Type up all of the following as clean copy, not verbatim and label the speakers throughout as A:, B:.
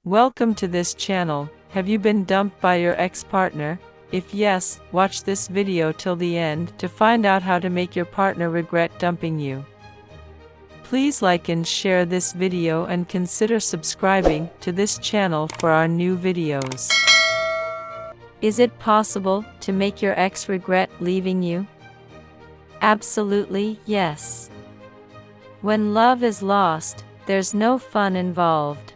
A: Welcome to this channel. Have you been dumped by your ex-partner? If yes, watch this video till the end to find out how to make your partner regret dumping you. Please like and share this video and consider subscribing to this channel for our new videos.
B: Is it possible to make your ex regret leaving you? Absolutely, yes. When love is lost, there's no fun involved.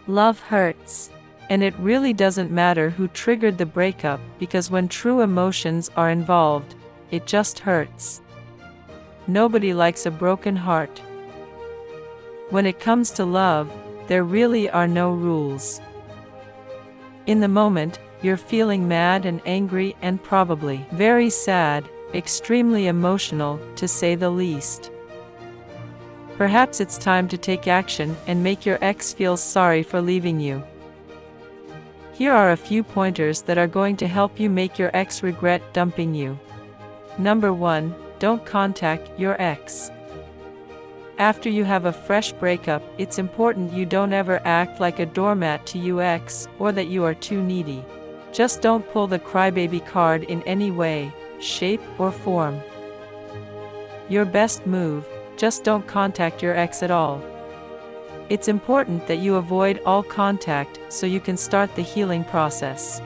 B: Love hurts.
A: And it really doesn't matter who triggered the breakup, because when true emotions are involved, it just hurts. Nobody likes a broken heart. When it comes to love, there really are no rules. In the moment, you're feeling mad and angry and probably very sad, extremely emotional, to say the least. Perhaps it's time to take action and make your ex feel sorry for leaving you. Here are a few pointers that are going to help you make your ex regret dumping you. Number 1. Don't contact your ex. After you have a fresh breakup, it's important you don't ever act like a doormat to your ex, or that you are too needy. Just don't pull the crybaby card in any way, shape, or form. Your best move: just don't contact your ex at all. It's important that you avoid all contact so you can start the healing process.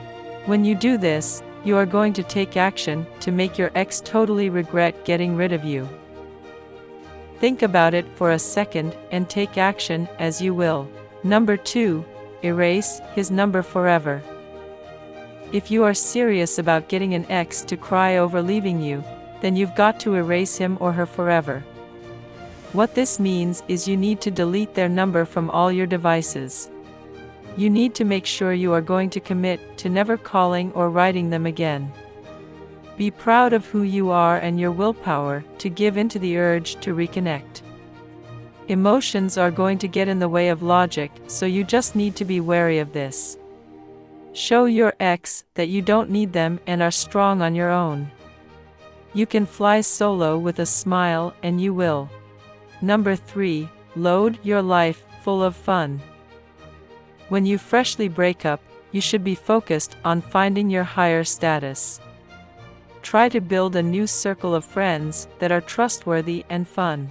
A: When you do this, you are going to take action to make your ex totally regret getting rid of you. Think about it for a second and take action as you will. Number 2. Erase his number forever. If you are serious about getting an ex to cry over leaving you, then you've got to erase him or her forever. What this means is you need to delete their number from all your devices. You need to make sure you are going to commit to never calling or writing them again. Be proud of who you are and your willpower to give in to the urge to reconnect. Emotions are going to get in the way of logic, so you just need to be wary of this. Show your ex that you don't need them and are strong on your own. You can fly solo with a smile, and you will. Number 3. Load your life full of fun. When you freshly break up, you should be focused on finding your higher status. Try to build a new circle of friends that are trustworthy and fun.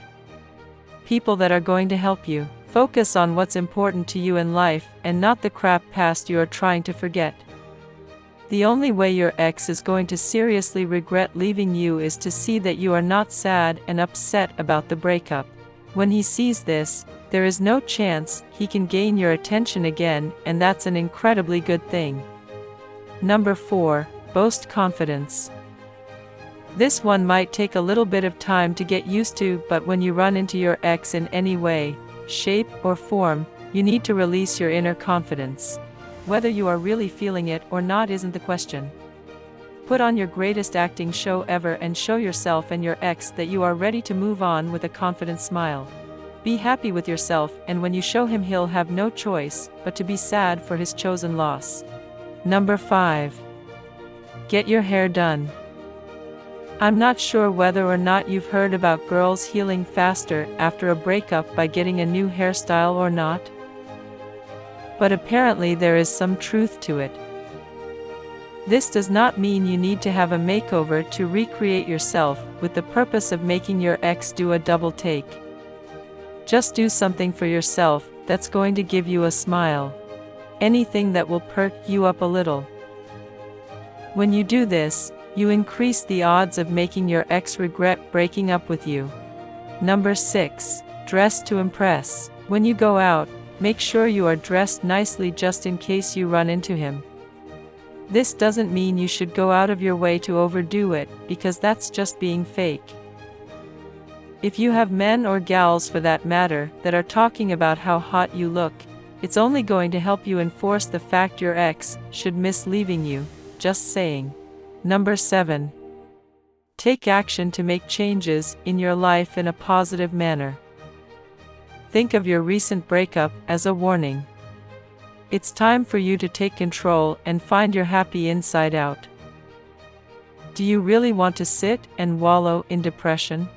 A: People that are going to help you. Focus on what's important to you in life and not the crap past you are trying to forget. The only way your ex is going to seriously regret leaving you is to see that you are not sad and upset about the breakup. When he sees this, there is no chance he can gain your attention again, and that's an incredibly good thing. Number 4. Boast confidence. This one might take a little bit of time to get used to, but when you run into your ex in any way, shape, or form, you need to release your inner confidence. Whether you are really feeling it or not isn't the question. Put on your greatest acting show ever and show yourself and your ex that you are ready to move on with a confident smile. Be happy with yourself, and when you show him, he'll have no choice but to be sad for his chosen loss. Number 5. Get your hair done. I'm not sure whether or not you've heard about girls healing faster after a breakup by getting a new hairstyle or not, but apparently there is some truth to it. This does not mean you need to have a makeover to recreate yourself with the purpose of making your ex do a double take. Just do something for yourself that's going to give you a smile. Anything that will perk you up a little. When you do this, you increase the odds of making your ex regret breaking up with you. Number 6. Dress to impress. When you go out, make sure you are dressed nicely just in case you run into him. This doesn't mean you should go out of your way to overdo it, because that's just being fake. If you have men or gals for that matter that are talking about how hot you look, it's only going to help you enforce the fact your ex should miss leaving you. Just saying. Number 7. Take action to make changes in your life in a positive manner. Think of your recent breakup as a warning. It's time for you to take control and find your happy inside out. Do you really want to sit and wallow in depression?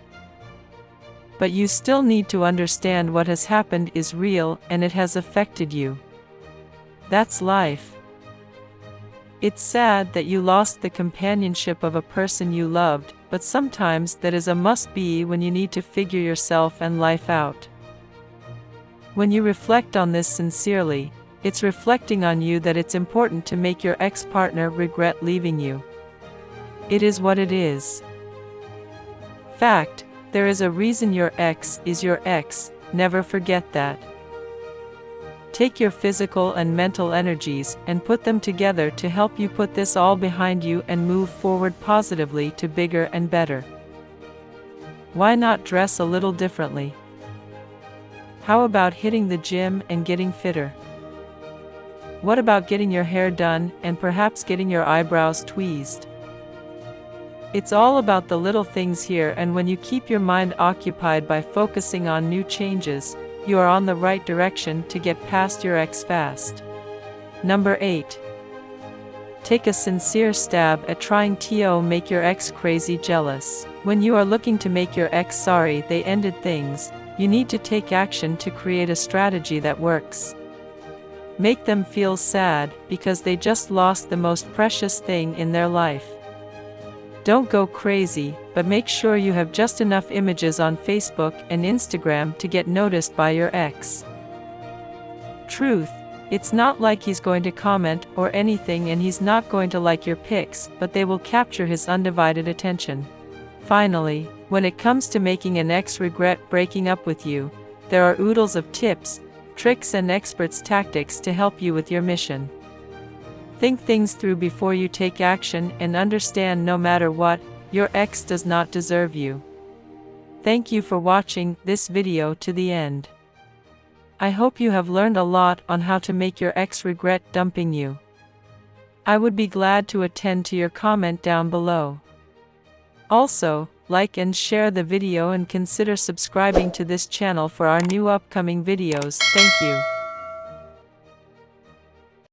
A: But you still need to understand what has happened is real and it has affected you. That's life. It's sad that you lost the companionship of a person you loved, but sometimes that is a must-be when you need to figure yourself and life out. When you reflect on this sincerely, it's reflecting on you that it's important to make your ex-partner regret leaving you. It is what it is. Fact, there is a reason your ex is your ex, never forget that. Take your physical and mental energies and put them together to help you put this all behind you and move forward positively to bigger and better. Why not dress a little differently? How about hitting the gym and getting fitter? What about getting your hair done and perhaps getting your eyebrows tweezed? It's all about the little things here, and when you keep your mind occupied by focusing on new changes, you are on the right direction to get past your ex fast. Number 8. Take a sincere stab at trying to make your ex crazy jealous. When you are looking to make your ex sorry they ended things, you need to take action to create a strategy that works. Make them feel sad because they just lost the most precious thing in their life. Don't go crazy, but make sure you have just enough images on Facebook and Instagram to get noticed by your ex. Truth, it's not like he's going to comment or anything, and he's not going to like your pics, but they will capture his undivided attention. Finally, when it comes to making an ex regret breaking up with you, there are oodles of tips, tricks and experts' tactics to help you with your mission. Think things through before you take action and understand no matter what, your ex does not deserve you. Thank you for watching this video to the end. I hope you have learned a lot on how to make your ex regret dumping you. I would be glad to attend to your comment down below. Also, like and share the video and consider subscribing to this channel for our new upcoming videos. Thank you.